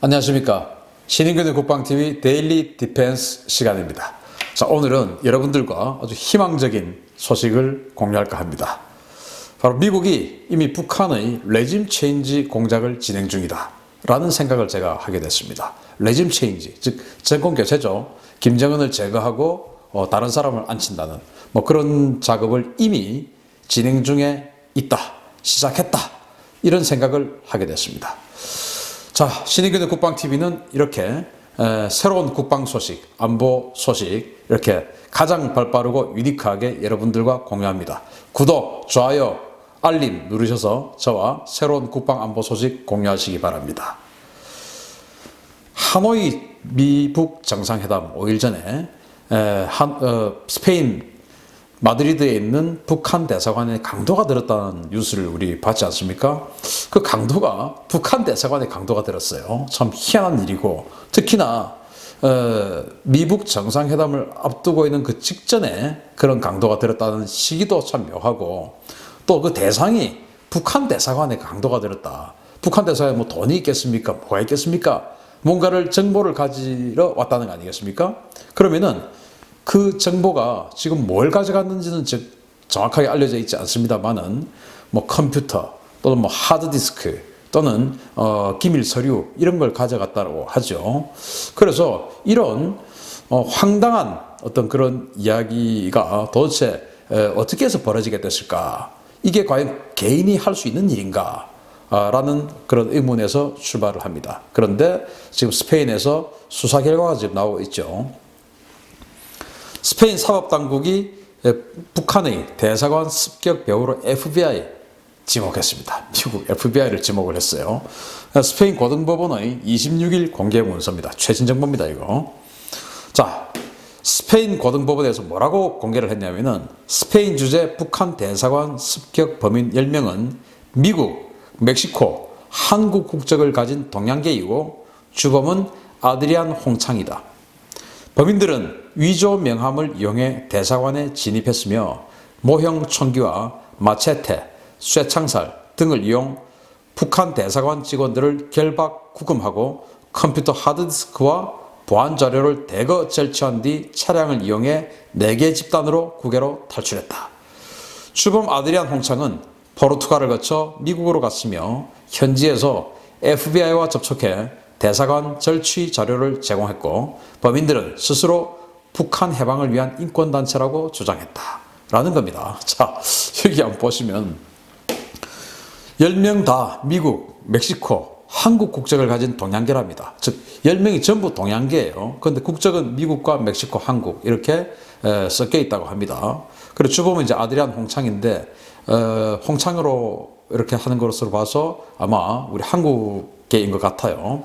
안녕하십니까. 신인근의 국방TV 데일리 디펜스 시간입니다. 자, 오늘은 여러분들과 아주 희망적인 소식을 공유할까 합니다. 바로 미국이 이미 북한의 레짐 체인지 공작을 진행 중이다 라는 생각을 제가 하게 됐습니다. 레짐 체인지, 즉 정권 교체죠. 김정은을 제거하고 다른 사람을 앉힌다는 그런 작업을 이미 진행 중에 있다, 시작했다, 이런 생각을 하게 됐습니다. 자, 신인근의 국방TV는 이렇게 새로운 국방 소식, 안보 소식 이렇게 가장 발빠르고 유니크하게 여러분들과 공유합니다. 구독, 좋아요, 알림 누르셔서 저와 새로운 국방 안보 소식 공유하시기 바랍니다. 하노이 미북 정상회담 5일 전에 스페인 마드리드에 있는 북한 대사관에 강도가 들었다는 뉴스를 우리 봤지 않습니까? 그 강도가 북한 대사관에 강도가 들었어요. 참 희한한 일이고, 특히나 미북 정상회담을 앞두고 있는 그 직전에 그런 강도가 들었다는 시기도 참 묘하고, 또 그 대상이 북한 대사관에 강도가 들었다. 북한 대사관에 뭐 돈이 있겠습니까? 뭐가 있겠습니까? 뭔가를 정보를 가지러 왔다는 거 아니겠습니까? 그러면은 그 정보가 지금 뭘 가져갔는지는 정확하게 알려져 있지 않습니다만은 컴퓨터 또는 하드디스크 또는 기밀 서류 이런 걸 가져갔다고 하죠. 그래서 이런 황당한 어떤 그런 이야기가 도대체 어떻게 해서 벌어지게 됐을까? 이게 과연 개인이 할 수 있는 일인가? 라는 그런 의문에서 출발을 합니다. 그런데 지금 스페인에서 수사 결과가 지금 나오고 있죠. 스페인 사법당국이 북한의 대사관 습격 배후로 FBI 지목했습니다. 미국 FBI를 지목을 했어요. 스페인 고등법원의 26일 공개 문서입니다. 최신 정보입니다, 이거. 자, 스페인 고등법원에서 뭐라고 공개를 했냐면은 스페인 주재 북한 대사관 습격 범인 10명은 미국, 멕시코, 한국 국적을 가진 동양계이고 주범은 아드리안 홍창이다. 범인들은 위조 명함을 이용해 대사관에 진입했으며 모형 총기와 마체테, 쇠창살 등을 이용 북한 대사관 직원들을 결박, 구금하고 컴퓨터 하드디스크와 보안 자료를 대거 절취한 뒤 차량을 이용해 4개 집단으로 국외로 탈출했다. 주범 아드리안 홍창은 포르투갈을 거쳐 미국으로 갔으며 현지에서 FBI와 접촉해 대사관 절취 자료를 제공했고 범인들은 스스로 북한 해방을 위한 인권단체라고 주장했다 라는 겁니다. 자, 여기 한번 보시면 10명 다 미국, 멕시코, 한국 국적을 가진 동양계랍니다. 즉 10명이 전부 동양계예요. 그런데 국적은 미국과 멕시코, 한국 이렇게 섞여 있다고 합니다. 그리고 주범은 이제 아드리안 홍창인데 홍창으로 이렇게 하는 것으로 봐서 아마 우리 한국계인 것 같아요.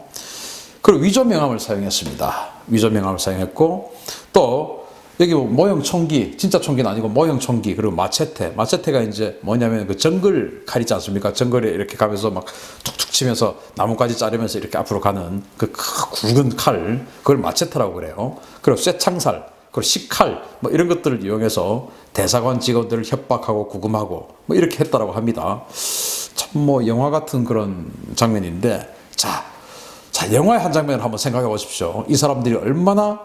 그리고 위조 명함을 사용했습니다. 위조 명함을 사용했고 또 여기 모형 총기, 진짜 총기는 아니고 모형 총기, 그리고 마체테가 이제 뭐냐면 그 정글 칼 있지 않습니까? 정글에 이렇게 가면서 막 툭툭 치면서 나뭇가지 자르면서 이렇게 앞으로 가는 그 굵은 칼, 그걸 마체테라고 그래요. 그리고 쇠창살, 그리고 식칼 이런 것들을 이용해서 대사관 직원들을 협박하고 구금하고 이렇게 했다라고 합니다. 참 영화 같은 그런 장면인데, 자, 영화의 한 장면을 한번 생각해 보십시오. 이 사람들이 얼마나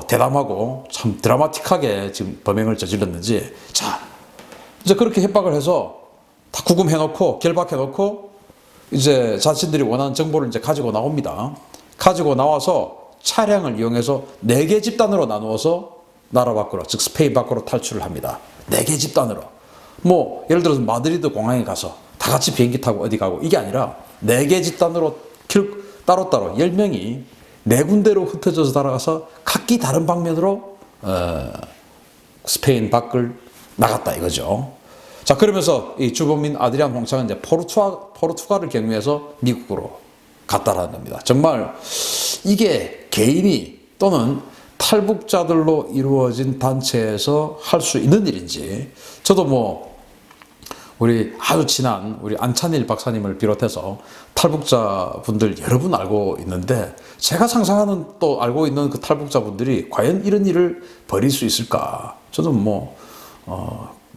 대담하고 참 드라마틱하게 지금 범행을 저질렀는지. 자, 이제 그렇게 협박을 해서 다 구금해 놓고 결박해 놓고 이제 자신들이 원하는 정보를 이제 가지고 나옵니다. 가지고 나와서 차량을 이용해서 4개 집단으로 나누어서 나라 밖으로, 즉 스페인 밖으로 탈출을 합니다. 4개 집단으로. 예를 들어서 마드리드 공항에 가서 다 같이 비행기 타고 어디 가고 이게 아니라 4개 집단으로 따로따로 10명이 4군데로 흩어져서 날아가서 각기 다른 방면으로 스페인 밖을 나갔다 이거죠. 자, 그러면서 이 주범인 아드리안 홍창은 이제 포르투갈을 경유해서 미국으로 갔다라는 겁니다. 정말 이게 개인이 또는 탈북자들로 이루어진 단체에서 할 수 있는 일인지, 저도 우리 아주 친한 우리 안찬일 박사님을 비롯해서 탈북자분들 여러 분 알고 있는데, 제가 상상하는 또 알고 있는 그 탈북자분들이 과연 이런 일을 벌일 수 있을까? 저는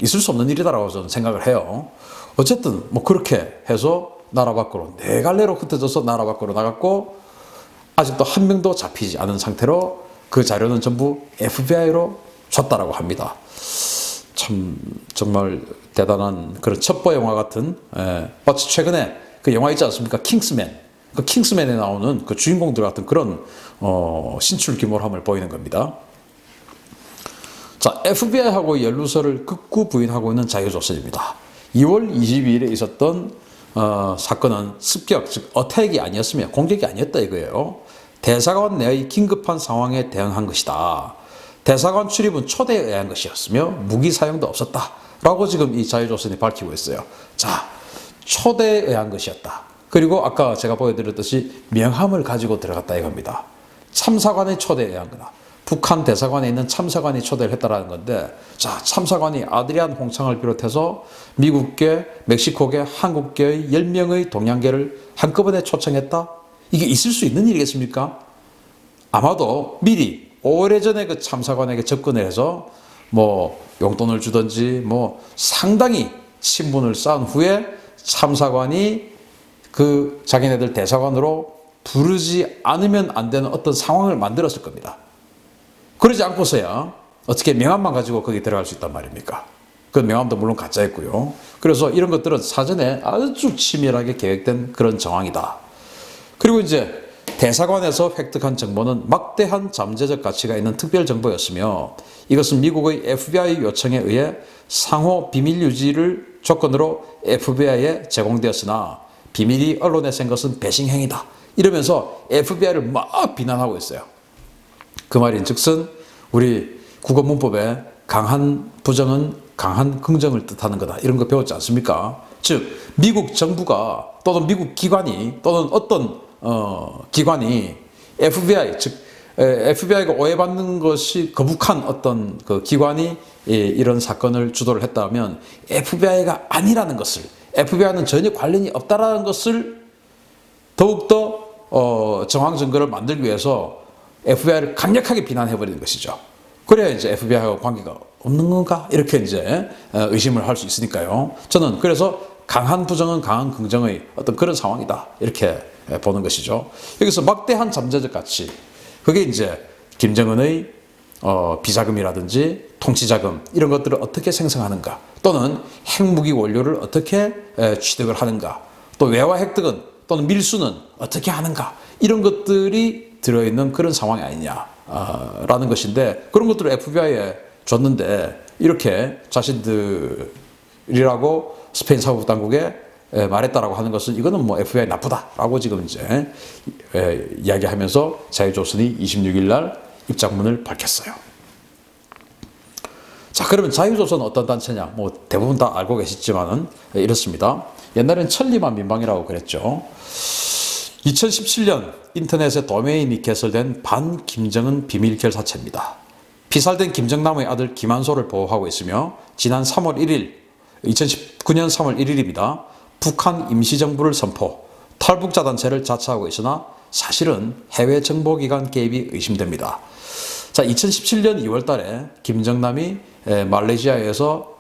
있을 수 없는 일이다라고 저는 생각을 해요. 어쨌든 그렇게 해서 나라 밖으로 네 갈래로 흩어져서 나라 밖으로 나갔고 아직도 한 명도 잡히지 않은 상태로 그 자료는 전부 FBI로 줬다라고 합니다. 참 정말 대단한 그런 첩보 영화 같은 마치 최근에 그 영화 있지 않습니까? 킹스맨. 그 킹스맨에 나오는 그 주인공들 같은 그런 신출 규모함을 보이는 겁니다. 자, FBI하고 연루설을 극구 부인하고 있는 자유조선입니다. 2월 22일에 있었던 사건은 습격, 즉 어택이 아니었으며 공격이 아니었다 이거예요. 대사관 내의 긴급한 상황에 대응한 것이다. 대사관 출입은 초대에 의한 것이었으며 무기 사용도 없었다. 라고 지금 이 자유조선이 밝히고 있어요. 자, 초대에 의한 것이었다. 그리고 아까 제가 보여드렸듯이 명함을 가지고 들어갔다 이겁니다. 참사관의 초대에 의한 거다. 북한 대사관에 있는 참사관이 초대를 했다라는 건데, 자, 참사관이 아드리안 홍창을 비롯해서 미국계, 멕시코계, 한국계의 10명의 동양계를 한꺼번에 초청했다? 이게 있을 수 있는 일이겠습니까? 아마도 미리 오래전에 그 참사관에게 접근을 해서 뭐 용돈을 주든지 뭐 상당히 친분을 쌓은 후에 참사관이 그 자기네들 대사관으로 부르지 않으면 안 되는 어떤 상황을 만들었을 겁니다. 그러지 않고서야 어떻게 명함만 가지고 거기 들어갈 수 있단 말입니까? 그 명함도 물론 가짜였고요. 그래서 이런 것들은 사전에 아주 치밀하게 계획된 그런 정황이다. 그리고 이제 대사관에서 획득한 정보는 막대한 잠재적 가치가 있는 특별 정보였으며 이것은 미국의 FBI 요청에 의해 상호 비밀 유지를 조건으로 FBI에 제공되었으나 비밀이 언론에 센 것은 배신 행위다. 이러면서 FBI를 막 비난하고 있어요. 그 말인즉슨 우리 국어문법에 강한 부정은 강한 긍정을 뜻하는 거다. 이런 거 배웠지 않습니까? 즉 미국 정부가 또는 미국 기관이 또는 어떤 기관이 FBI 즉 FBI가 오해받는 것이 거북한 어떤 그 기관이 이런 사건을 주도를 했다면 FBI가 아니라는 것을 FBI는 전혀 관련이 없다라는 것을 더욱더 정황 증거를 만들기 위해서 FBI를 강력하게 비난해버리는 것이죠. 그래야 이제 FBI하고 관계가 없는 건가? 이렇게 이제 의심을 할 수 있으니까요. 저는 그래서 강한 부정은 강한 긍정의 어떤 그런 상황이다. 이렇게 보는 것이죠. 여기서 막대한 잠재적 가치. 그게 이제 김정은의 비자금이라든지 통치자금 이런 것들을 어떻게 생성하는가 또는 핵무기 원료를 어떻게 취득을 하는가 또 외화 획득은 또는 밀수는 어떻게 하는가 이런 것들이 들어있는 그런 상황이 아니냐라는 것인데 그런 것들을 FBI에 줬는데 이렇게 자신들이라고 스페인 사법당국에 말했다라고 하는 것은 이거는 뭐 FBI 나쁘다라고 지금 이제 이야기하면서 자유조선이 26일 날 입장문을 밝혔어요. 자, 그러면 자유조선은 어떤 단체냐? 뭐 대부분 다 알고 계시지만은 이렇습니다. 옛날엔 천리만 민방이라고 그랬죠. 2017년 인터넷에 도메인이 개설된 반 김정은 비밀 결사체입니다. 피살된 김정남의 아들 김한소를 보호하고 있으며 지난 3월 1일 2019년 3월 1일입니다. 북한 임시정부를 선포, 탈북자 단체를 자처하고 있으나 사실은 해외 정보기관 개입이 의심됩니다. 자, 2017년 2월 달에 김정남이 말레이시아에서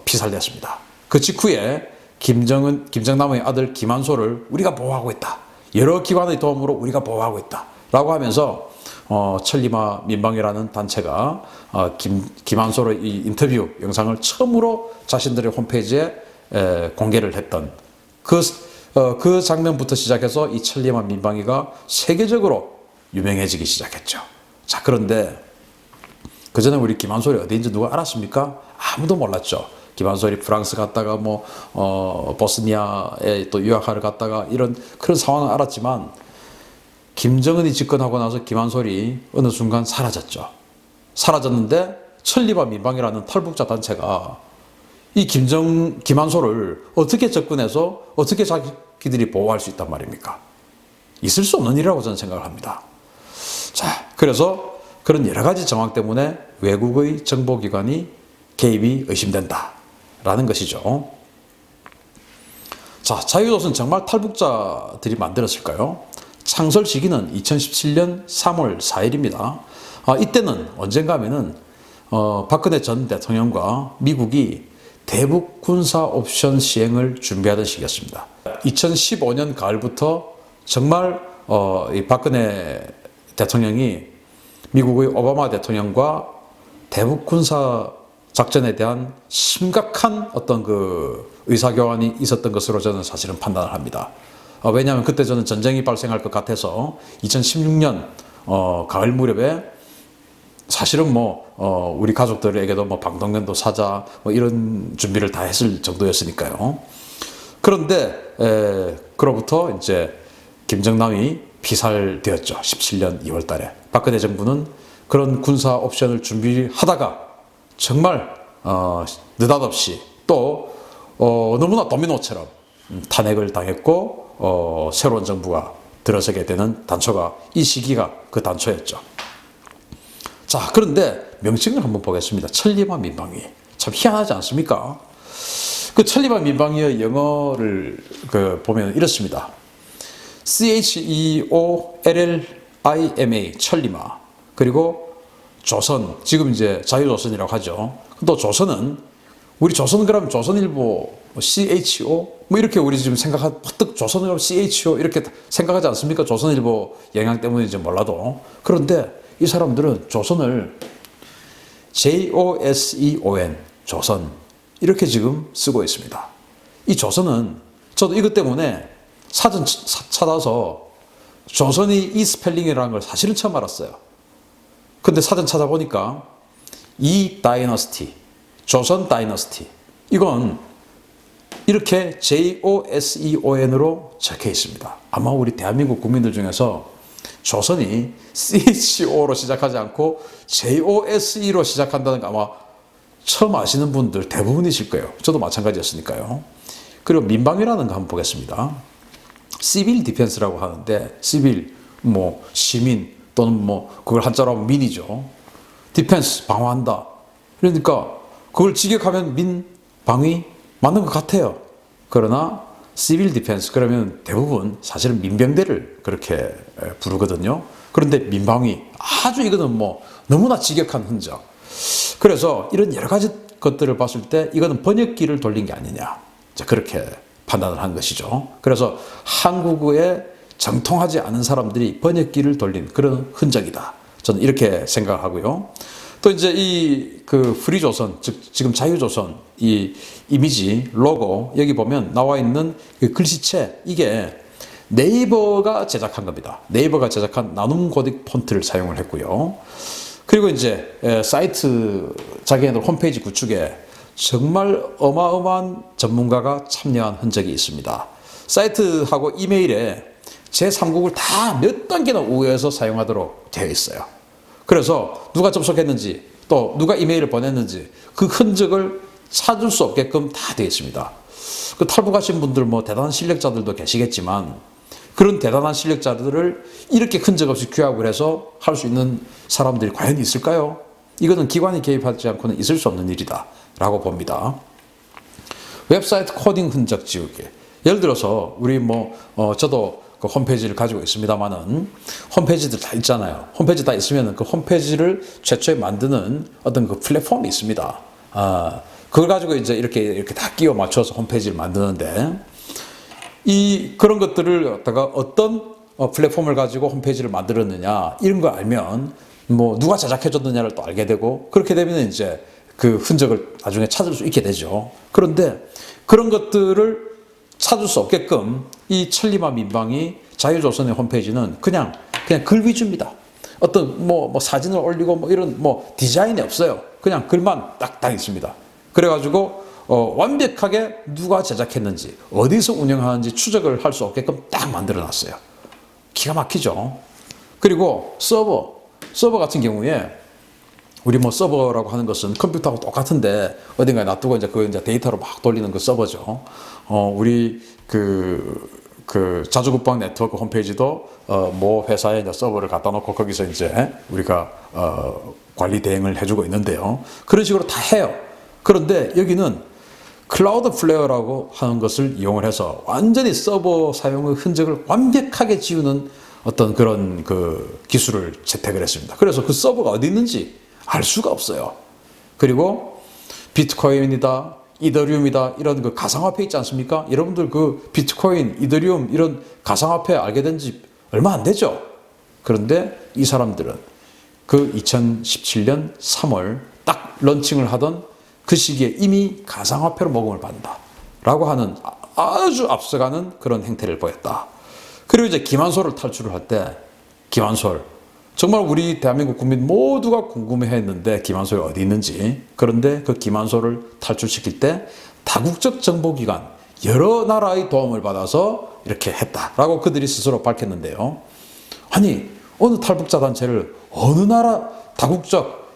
피살됐습니다. 그 직후에 김정남의 아들 김한소를 우리가 보호하고 있다. 여러 기관의 도움으로 우리가 보호하고 있다. 라고 하면서 천리마 민방이라는 단체가 김한소의 이 인터뷰 영상을 처음으로 자신들의 홈페이지에 공개를 했던 그 장면부터 시작해서 이 천리마 민방위가 세계적으로 유명해지기 시작했죠. 자, 그런데 그 전에 우리 김한솔이 어디인지 누가 알았습니까? 아무도 몰랐죠. 김한솔이 프랑스 갔다가 뭐 보스니아에 또 유학하러 갔다가 이런 그런 상황을 알았지만 김정은이 집권하고 나서 김한솔이 어느 순간 사라졌죠. 사라졌는데 천리마 민방이라는 탈북자 단체가 이 김한솔을 어떻게 접근해서 어떻게 자기들이 보호할 수 있단 말입니까? 있을 수 없는 일이라고 저는 생각을 합니다. 자, 그래서 그런 여러 가지 정황 때문에 외국의 정보기관이 개입이 의심된다라는 것이죠. 자, 자유조선 정말 탈북자들이 만들었을까요? 창설 시기는 2017년 3월 4일입니다. 이때는 언젠가 하면은 박근혜 전 대통령과 미국이 대북 군사 옵션 시행을 준비하던 시기였습니다. 2015년 가을부터 정말 이 박근혜 대통령이 미국의 오바마 대통령과 대북 군사 작전에 대한 심각한 어떤 그 의사교환이 있었던 것으로 저는 사실은 판단을 합니다. 왜냐하면 그때 저는 전쟁이 발생할 것 같아서 2016년 가을 무렵에 사실은 우리 가족들에게도 방독면도 사자 이런 준비를 다 했을 정도였으니까요. 그런데 그로부터 이제 김정남이 피살되었죠. 17년 2월 달에. 박근혜 정부는 그런 군사 옵션을 준비하다가 정말 느닷없이 또 너무나 도미노처럼 탄핵을 당했고 새로운 정부가 들어서게 되는 단초가 이 시기가 그 단초였죠. 자, 그런데 명칭을 한번 보겠습니다. 천리마 민방위. 참 희한하지 않습니까? 그 천리마 민방위의 영어를 보면 이렇습니다. CHEOLLIMA 천리마. 그리고 조선, 지금 이제 자유조선이라고 하죠. 또 조선은 우리 조선 그러면 조선일보 CHO 이렇게 우리 지금 퍼뜩 조선일보 CHO 이렇게 생각하지 않습니까? 조선일보 영향 때문인지 몰라도. 그런데 이 사람들은 조선을 JOSEON 조선 이렇게 지금 쓰고 있습니다. 이 조선은 저도 이것 때문에 사전 찾아서 조선이 이 스펠링이라는 걸 사실은 처음 알았어요. 근데 사전 찾아보니까 이 다이너스티, 조선 다이너스티 이건 이렇게 JOSEON으로 적혀 있습니다. 아마 우리 대한민국 국민들 중에서 조선이 CHO로 시작하지 않고 JOSE로 시작한다는 거 아마 처음 아시는 분들 대부분이실 거예요. 저도 마찬가지였으니까요. 그리고 민방위라는 거 한번 보겠습니다. 시빌 디펜스라고 하는데 시빌 시민 또는 그걸 한자로 하면 민이죠. 디펜스 방어한다. 그러니까 그걸 직역하면 민방위 맞는 것 같아요. 그러나 시빌 디펜스 그러면 대부분 사실은 민병대를 그렇게 부르거든요. 그런데 민방위 아주 이거는 너무나 직역한 흔적. 그래서 이런 여러 가지 것들을 봤을 때 이거는 번역기를 돌린 게 아니냐. 그렇게 판단을 한 것이죠. 그래서 한국어에 정통하지 않은 사람들이 번역기를 돌린 그런 흔적이다. 저는 이렇게 생각하고요. 또 이제 프리조선, 즉 지금 자유조선 이 이미지, 로고 여기 보면 나와 있는 그 글씨체 이게 네이버가 제작한 겁니다. 네이버가 제작한 나눔 고딕 폰트를 사용을 했고요. 그리고 이제 사이트 자기네들 홈페이지 구축에 정말 어마어마한 전문가가 참여한 흔적이 있습니다. 사이트하고 이메일에 제3국을 다 몇 단계나 우회해서 사용하도록 되어 있어요. 그래서 누가 접속했는지 또 누가 이메일을 보냈는지 그 흔적을 찾을 수 없게끔 다 되어 있습니다. 그 탈북하신 분들 대단한 실력자들도 계시겠지만 그런 대단한 실력자들을 이렇게 흔적 없이 규합을 해서 할 수 있는 사람들이 과연 있을까요? 이거는 기관이 개입하지 않고는 있을 수 없는 일이다 라고 봅니다. 웹사이트 코딩 흔적 지우개. 예를 들어서 우리 저도 그 홈페이지를 가지고 있습니다만은 홈페이지들 다 있잖아요. 홈페이지 다 있으면 그 홈페이지를 최초에 만드는 어떤 그 플랫폼이 있습니다. 그걸 가지고 이제 이렇게 다 끼워 맞춰서 홈페이지를 만드는데 그런 것들을 갖다가 어떤 플랫폼을 가지고 홈페이지를 만들었느냐 이런 거 알면 누가 제작해줬느냐를 또 알게 되고 그렇게 되면 이제 그 흔적을 나중에 찾을 수 있게 되죠. 그런데 그런 것들을 찾을 수 없게끔 이 천리마 민방위 자유조선의 홈페이지는 그냥 글 위주입니다. 어떤 사진을 올리고 이런 디자인이 없어요. 그냥 글만 딱딱 있습니다. 그래가지고 완벽하게 누가 제작했는지 어디서 운영하는지 추적을 할 수 없게끔 딱 만들어 놨어요. 기가 막히죠. 그리고 서버 같은 경우에 우리 서버라고 하는 것은 컴퓨터하고 똑같은데 어딘가에 놔두고 그거 데이터로 막 돌리는 그 서버죠. 우리 자주국방 네트워크 홈페이지도 모 회사에 이제 서버를 갖다 놓고 거기서 이제 우리가 관리 대행을 해주고 있는데요. 그런 식으로 다 해요. 그런데 여기는 클라우드 플레어라고 하는 것을 이용을 해서 완전히 서버 사용의 흔적을 완벽하게 지우는 어떤 그런 기술을 채택을 했습니다. 그래서 그 서버가 어디 있는지 알 수가 없어요. 그리고 비트코인이다, 이더리움이다 이런 그 가상화폐 있지 않습니까? 여러분들 그 비트코인, 이더리움 이런 가상화폐 알게 된 지 얼마 안 되죠? 그런데 이 사람들은 그 2017년 3월 딱 런칭을 하던 그 시기에 이미 가상화폐로 모금을 받는다 라고 하는 아주 앞서가는 그런 행태를 보였다. 그리고 이제 김한솔을 탈출을 할 때 김한솔 정말 우리 대한민국 국민 모두가 궁금해했는데 김한솔이 어디 있는지. 그런데 그 김한솔을 탈출시킬 때 다국적 정보기관 여러 나라의 도움을 받아서 이렇게 했다라고 그들이 스스로 밝혔는데요. 아니 어느 탈북자 단체를 어느 나라 다국적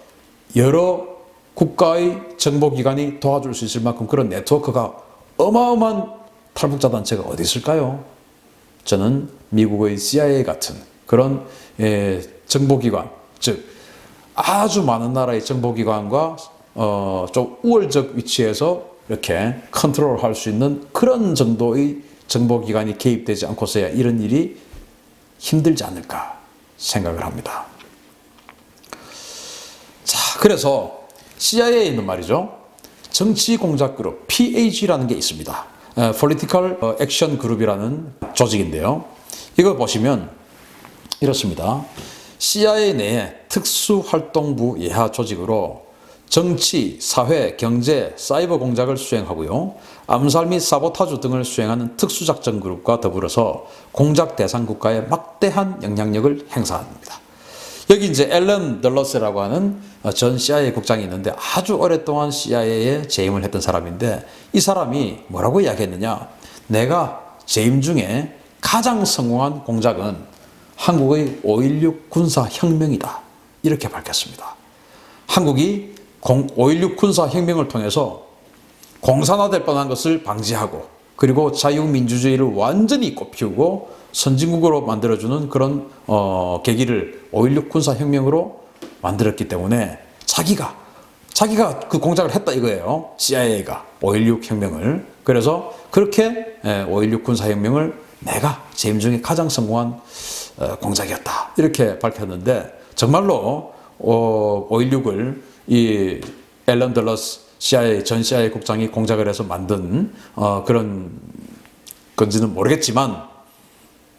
여러 국가의 정보기관이 도와줄 수 있을 만큼 그런 네트워크가 어마어마한 탈북자 단체가 어디 있을까요? 저는 미국의 CIA 같은 그런 정보기관, 즉 아주 많은 나라의 정보기관과 좀 우월적 위치에서 이렇게 컨트롤할 수 있는 그런 정도의 정보기관이 개입되지 않고서야 이런 일이 힘들지 않을까 생각을 합니다. 자, 그래서 CIA는 말이죠. 정치공작그룹 PAG라는 게 있습니다. Political Action Group이라는 조직인데요. 이거 보시면 이렇습니다. CIA 내에 특수활동부 예하 조직으로 정치, 사회, 경제, 사이버 공작을 수행하고요. 암살 및 사보타주 등을 수행하는 특수작전 그룹과 더불어서 공작 대상 국가에 막대한 영향력을 행사합니다. 여기 이제 앨런 덜러스라고 하는 전 CIA 국장이 있는데 아주 오랫동안 CIA에 재임을 했던 사람인데 이 사람이 뭐라고 이야기했느냐. 내가 재임 중에 가장 성공한 공작은 한국의 5.16 군사혁명이다. 이렇게 밝혔습니다. 한국이 5.16 군사혁명을 통해서 공산화될 뻔한 것을 방지하고 그리고 자유민주주의를 완전히 꽃피우고 선진국으로 만들어주는 그런 계기를 5.16 군사혁명으로 만들었기 때문에 자기가 그 공작을 했다 이거예요. CIA가 5.16 혁명을. 그래서 그렇게 5.16 군사혁명을 내가 재임 중에 가장 성공한 공작이었다. 이렇게 밝혔는데 정말로 5.16을 이 앨런 덜러스 전 CIA 국장이 공작을 해서 만든 그런 건지는 모르겠지만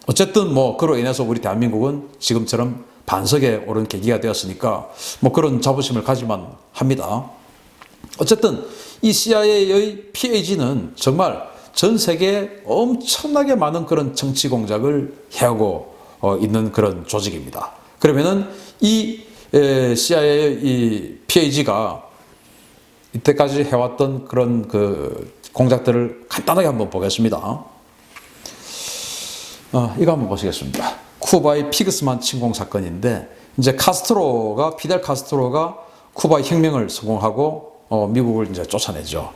어쨌든 뭐 그로 인해서 우리 대한민국은 지금처럼 반석에 오른 계기가 되었으니까 뭐 그런 자부심을 가지만 합니다. 어쨌든 이 CIA의 PAG는 정말 전 세계에 엄청나게 많은 그런 정치 공작을 해오고 있는 그런 조직입니다. 그러면은 이 CIA의 이 PAG가 이때까지 해왔던 그런 그 공작들을 간단하게 한번 보겠습니다. 이거 한번 보시겠습니다. 쿠바의 피그스만 침공 사건인데 이제 피델 카스트로가 쿠바의 혁명을 성공하고 미국을 이제 쫓아내죠.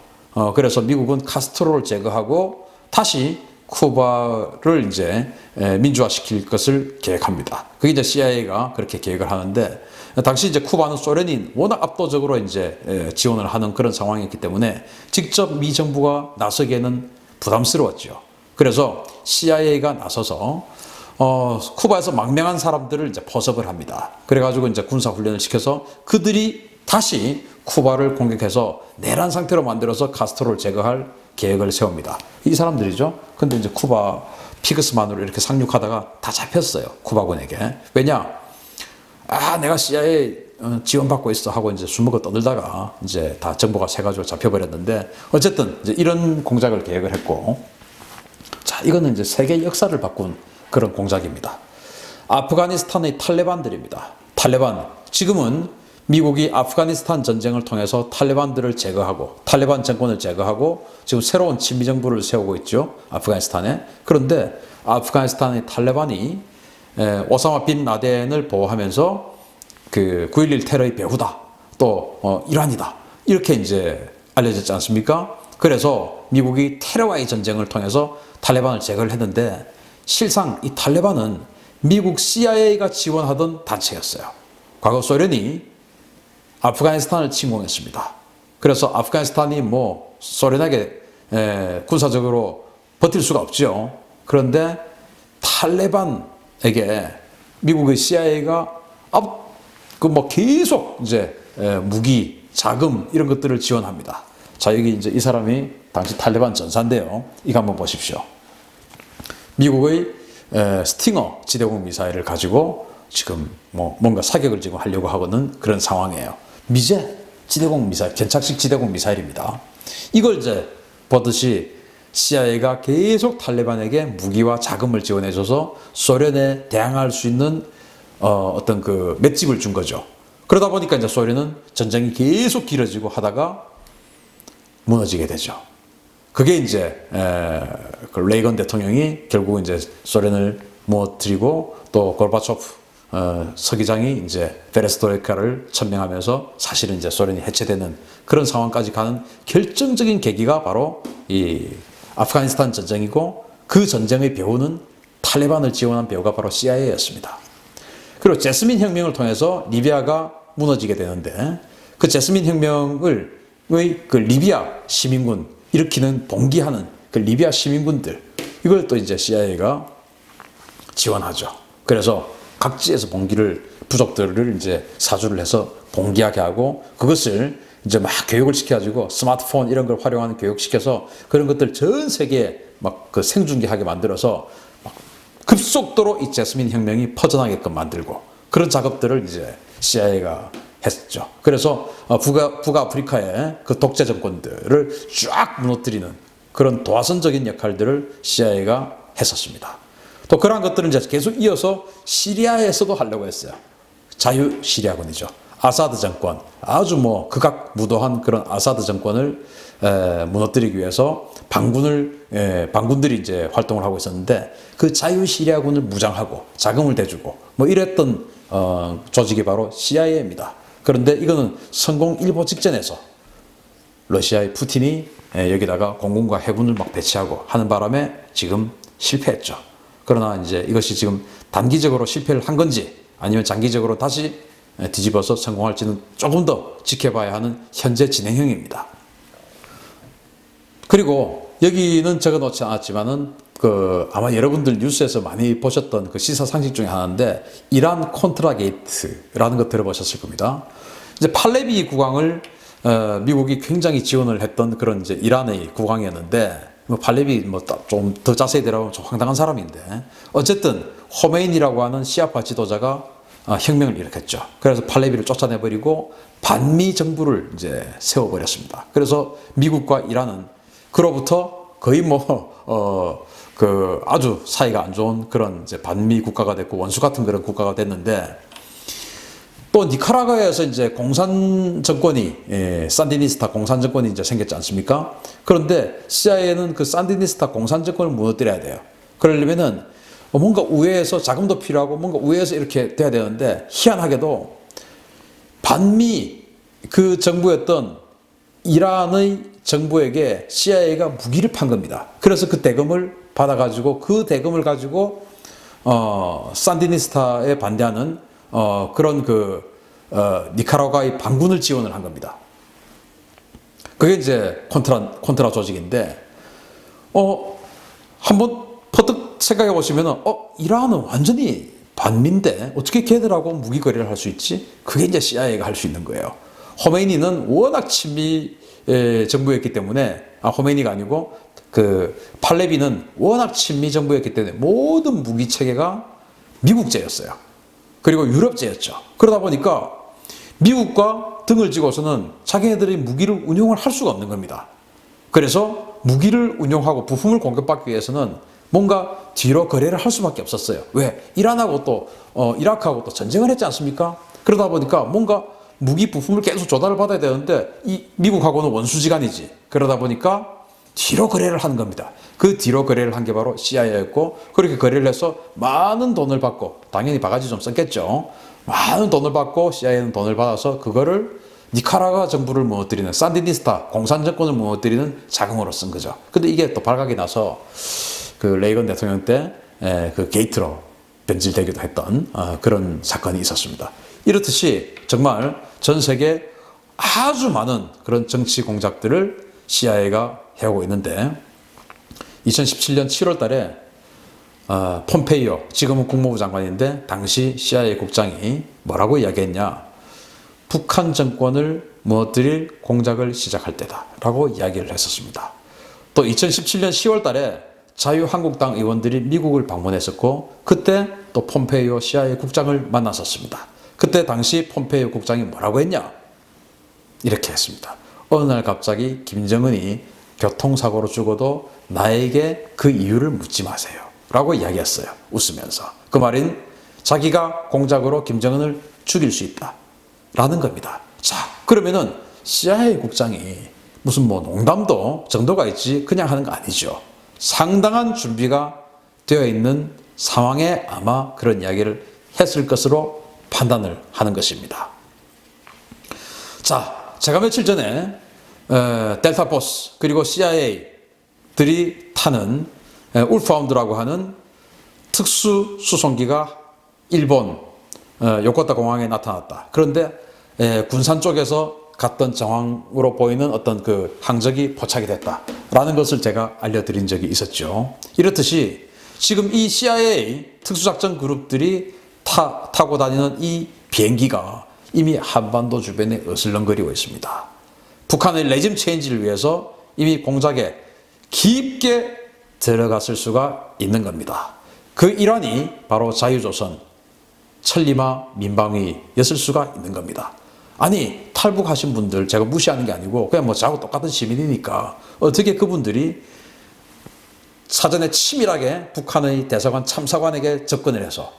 그래서 미국은 카스트로를 제거하고 다시 쿠바를 이제 민주화시킬 것을 계획합니다. 그게 이제 CIA가 그렇게 계획을 하는데 당시 이제 쿠바는 소련이 워낙 압도적으로 이제 지원을 하는 그런 상황이었기 때문에 직접 미 정부가 나서기에는 부담스러웠죠. 그래서 CIA가 나서서 쿠바에서 망명한 사람들을 이제 포섭을 합니다. 그래가지고 이제 군사 훈련을 시켜서 그들이 다시 쿠바를 공격해서 내란 상태로 만들어서 카스트로를 제거할 계획을 세웁니다. 이 사람들이죠. 근데 이제 쿠바 피그스만으로 이렇게 상륙하다가 다 잡혔어요. 쿠바군에게. 왜냐? 내가 CIA 지원받고 있어 하고 이제 술 먹고 떠들다가 이제 다 정보가 새가지고 잡혀버렸는데 어쨌든 이제 이런 공작을 계획을 했고 자, 이거는 이제 세계 역사를 바꾼 그런 공작입니다. 아프가니스탄의 탈레반들입니다. 탈레반. 지금은 미국이 아프가니스탄 전쟁을 통해서 탈레반들을 제거하고 탈레반 정권을 제거하고 지금 새로운 친미 정부를 세우고 있죠. 아프가니스탄에. 그런데 아프가니스탄의 탈레반이 오사마 빈 라덴을 보호하면서 그 9.11 테러의 배후다. 또 이란이다. 이렇게 이제 알려졌지 않습니까? 그래서 미국이 테러와의 전쟁을 통해서 탈레반을 제거를 했는데 실상 이 탈레반은 미국 CIA가 지원하던 단체였어요. 과거 소련이 아프가니스탄을 침공했습니다. 그래서 아프가니스탄이 뭐 소련에게 군사적으로 버틸 수가 없죠. 그런데 탈레반에게 미국의 CIA가 계속 이제 무기, 자금 이런 것들을 지원합니다. 자, 여기 이제 이 사람이 당시 탈레반 전사인데요. 이거 한번 보십시오. 미국의 스팅어 지대공 미사일을 가지고 지금 뭔가 사격을 지금 하려고 하고는 그런 상황이에요. 미제 지대공 미사일, 견착식 지대공 미사일입니다. 이걸 이제 보듯이 CIA가 계속 탈레반에게 무기와 자금을 지원해줘서 소련에 대항할 수 있는 어떤 그 맷집을 준 거죠. 그러다 보니까 이제 소련은 전쟁이 계속 길어지고 하다가 무너지게 되죠. 그게 이제 그 레이건 대통령이 결국 이제 소련을 무너뜨리고 또 골바초프 서기장이 이제 페레스트로이카를 천명하면서 사실은 이제 소련이 해체되는 그런 상황까지 가는 결정적인 계기가 바로 이 아프가니스탄 전쟁이고, 그 전쟁의 배후는 탈레반을 지원한 배후가 바로 CIA였습니다. 그리고 제스민 혁명을 통해서 리비아가 무너지게 되는데, 그 제스민 혁명의 그 리비아 시민군 일으키는 봉기하는 그 리비아 시민군들, 이걸 또 이제 CIA가 지원하죠. 그래서 각지에서 부족들을 이제 사주를 해서 봉기하게 하고, 그것을 이제 막 교육을 시켜가지고 스마트폰 이런 걸 활용하는 교육시켜서 그런 것들 전 세계에 막 그 생중계하게 만들어서 막 급속도로 이 제스민 혁명이 퍼져나게끔 만들고, 그런 작업들을 이제 CIA가 했죠. 그래서 북아프리카의 그 독재 정권들을 쫙 무너뜨리는 그런 도화선적인 역할들을 CIA가 했었습니다. 또 그러한 것들은 이제 계속 이어서 시리아에서도 하려고 했어요. 자유 시리아군이죠. 아사드 정권, 아주 극악 무도한 그런 아사드 정권을 무너뜨리기 위해서 반군들이 이제 활동을 하고 있었는데, 그 자유 시리아군을 무장하고 자금을 대주고 이랬던 조직이 바로 CIA입니다. 그런데 이거는 성공 일보 직전에서 러시아의 푸틴이 여기다가 공군과 해군을 막 배치하고 하는 바람에 지금 실패했죠. 그러나 이제 이것이 지금 단기적으로 실패를 한 건지 아니면 장기적으로 다시 뒤집어서 성공할지는 조금 더 지켜봐야 하는 현재 진행형입니다. 그리고 여기는 적어놓지 않았지만은 아마 여러분들 뉴스에서 많이 보셨던 그 시사 상식 중에 하나인데, 이란 콘트라 게이트라는 거 들어보셨을 겁니다. 이제 팔레비 국왕을 미국이 굉장히 지원을 했던 그런 이제 이란의 국왕이었는데, 팔레비 좀 더 자세히 들어보면 좀 황당한 사람인데, 어쨌든 호메인이라고 하는 시아파 지도자가 혁명을 일으켰죠. 그래서 팔레비를 쫓아내버리고 반미 정부를 이제 세워버렸습니다. 그래서 미국과 이란은 그로부터 거의 아주 사이가 안 좋은 그런 이제 반미 국가가 됐고 원수 같은 그런 국가가 됐는데, 또 니카라과에서 이제 공산 정권이 산디니스타 공산 정권이 이제 생겼지 않습니까? 그런데 CIA는 그 산디니스타 공산 정권을 무너뜨려야 돼요. 그러려면은 뭔가 우회해서 자금도 필요하고 뭔가 우회해서 이렇게 돼야 되는데, 희한하게도 반미 그 정부였던 이란의 정부에게 CIA가 무기를 판 겁니다. 그래서 그 대금을 받아가지고 그 대금을 가지고 산디니스타에 반대하는 그런 니카라과의 반군을 지원을 한 겁니다. 그게 이제 콘트라 조직인데, 한번 퍼뜩 생각해 보시면은, 이란은 완전히 반미인데 어떻게 걔들하고 무기 거래를 할 수 있지? 그게 이제 CIA가 할 수 있는 거예요. 호메이니는 워낙 친미 정부였기 때문에, 호메이니가 아니고 팔레비는 워낙 친미 정부였기 때문에 모든 무기 체계가 미국제였어요. 그리고 유럽제였죠. 그러다 보니까 미국과 등을 지고서는 자기네들이 무기를 운용을 할 수가 없는 겁니다. 그래서 무기를 운용하고 부품을 공급받기 위해서는 뭔가 뒤로 거래를 할 수밖에 없었어요. 왜? 이란하고 또 이라크하고 또 전쟁을 했지 않습니까? 그러다 보니까 뭔가 무기 부품을 계속 조달을 받아야 되는데 이 미국하고는 원수지간이지. 그러다 보니까 뒤로 거래를 하는 겁니다. 그 뒤로 거래를 한 게 바로 CIA였고, 그렇게 거래를 해서 많은 돈을 받고, 당연히 바가지 좀 썼겠죠. 많은 돈을 받고 CIA는 돈을 받아서 그거를 니카라과 정부를 무너뜨리는 산디니스타 공산 정권을 무너뜨리는 자금으로 쓴 거죠. 근데 이게 또 발각이 나서 그 레이건 대통령 때 그 게이트로 변질되기도 했던 그런 사건이 있었습니다. 이렇듯이 정말 전 세계 아주 많은 그런 정치 공작들을 CIA가 해오고 있는데, 2017년 7월 달에 폼페이오, 지금은 국무부 장관인데 당시 CIA 국장이 뭐라고 이야기했냐. 북한 정권을 무너뜨릴 공작을 시작할 때다라고 이야기를 했었습니다. 또 2017년 10월 달에 자유한국당 의원들이 미국을 방문했었고 그때 또 폼페이오 CIA 국장을 만났었습니다. 그때 당시 폼페이오 국장이 뭐라고 했냐? 이렇게 했습니다. 어느 날 갑자기 김정은이 교통사고로 죽어도 나에게 그 이유를 묻지 마세요 라고 이야기했어요. 웃으면서. 그 말인 자기가 공작으로 김정은을 죽일 수 있다 라는 겁니다. 자, 그러면은 CIA 국장이 무슨 뭐 농담도 정도가 있지 그냥 하는 거 아니죠. 상당한 준비가 되어 있는 상황에 아마 그런 이야기를 했을 것으로 판단을 하는 것입니다. 자, 제가 며칠 전에 델타포스 그리고 CIA들이 타는 울파운드라고 하는 특수 수송기가 일본 요코타 공항에 나타났다. 그런데 군산 쪽에서 갔던 정황으로 보이는 어떤 그 항적이 포착이 됐다라는 것을 제가 알려드린 적이 있었죠. 이렇듯이 지금 이 CIA 특수작전 그룹들이 타고 다니는 이 비행기가 이미 한반도 주변에 어슬렁거리고 있습니다. 북한의 레짐 체인지를 위해서 이미 공작에 깊게 들어갔을 수가 있는 겁니다. 그 일환이 바로 자유조선, 천리마 민방위였을 수가 있는 겁니다. 아니, 탈북하신 분들 제가 무시하는 게 아니고 그냥 뭐 저하고 똑같은 시민이니까 어떻게 그분들이 사전에 치밀하게 북한의 대사관 참사관에게 접근을 해서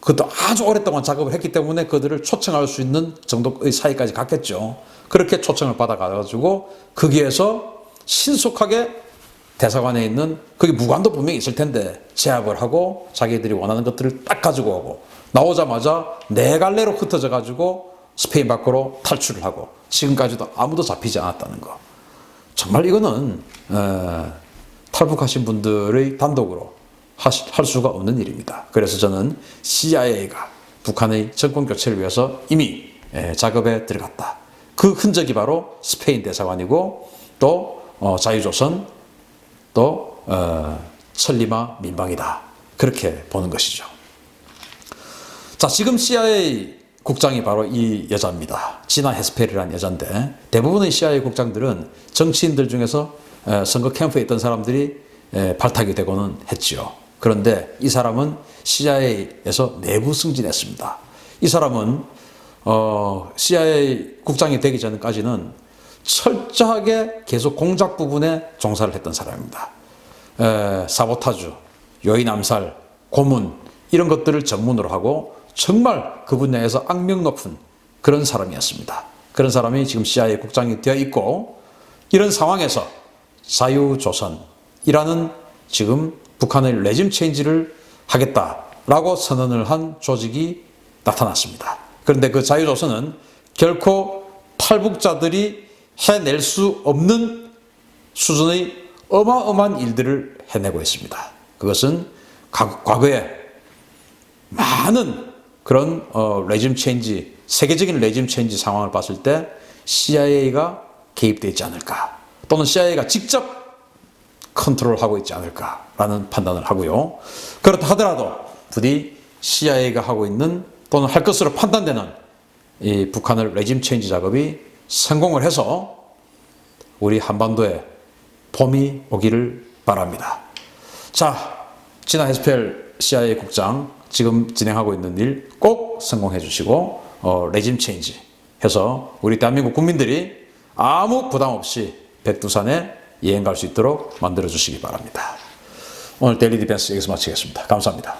그것도 아주 오랫동안 작업을 했기 때문에 그들을 초청할 수 있는 정도의 사이까지 갔겠죠. 그렇게 초청을 받아가지고 거기에서 신속하게 대사관에 있는 거기 무관도 분명히 있을 텐데 제압을 하고 자기들이 원하는 것들을 딱 가지고 오고 나오자마자 네 갈래로 흩어져 가지고 스페인 밖으로 탈출을 하고 지금까지도 아무도 잡히지 않았다는 거. 정말 이거는 탈북하신 분들의 단독으로 할 수가 없는 일입니다. 그래서 저는 CIA가 북한의 정권 교체를 위해서 이미 작업에 들어갔다. 그 흔적이 바로 스페인 대사관이고 또 자유조선 또 천리마 민방이다. 그렇게 보는 것이죠. 자, 지금 CIA 국장이 바로 이 여자입니다. 지나 헤스펠이라는 여자인데 대부분의 CIA 국장들은 정치인들 중에서 선거 캠프에 있던 사람들이 발탁이 되고는 했지요. 그런데 이 사람은 CIA에서 내부 승진했습니다. 이 사람은 CIA 국장이 되기 전까지는 철저하게 계속 공작 부분에 종사를 했던 사람입니다. 사보타주, 요인 암살, 고문 이런 것들을 전문으로 하고 정말 그 분야에서 악명 높은 그런 사람이었습니다. 그런 사람이 지금 CIA 국장이 되어 있고 이런 상황에서 자유조선이라는 지금 북한의 레짐 체인지를 하겠다라고 선언을 한 조직이 나타났습니다. 그런데 그 자유조선은 결코 탈북자들이 해낼 수 없는 수준의 어마어마한 일들을 해내고 있습니다. 그것은 과거에 많은 그런 레짐 체인지, 세계적인 레짐 체인지 상황을 봤을 때 CIA가 개입되어 있지 않을까 또는 CIA가 직접 컨트롤하고 있지 않을까라는 판단을 하고요. 그렇다 하더라도 부디 CIA가 하고 있는 또는 할 것으로 판단되는 이 북한의 레짐 체인지 작업이 성공을 해서 우리 한반도에 봄이 오기를 바랍니다. 자, 지나 헤스펠 CIA 국장 지금 진행하고 있는 일 꼭 성공해 주시고 레짐 체인지 해서 우리 대한민국 국민들이 아무 부담 없이 백두산에 여행 갈 수 있도록 만들어 주시기 바랍니다. 오늘 데일리 디펜스 여기서 마치겠습니다. 감사합니다.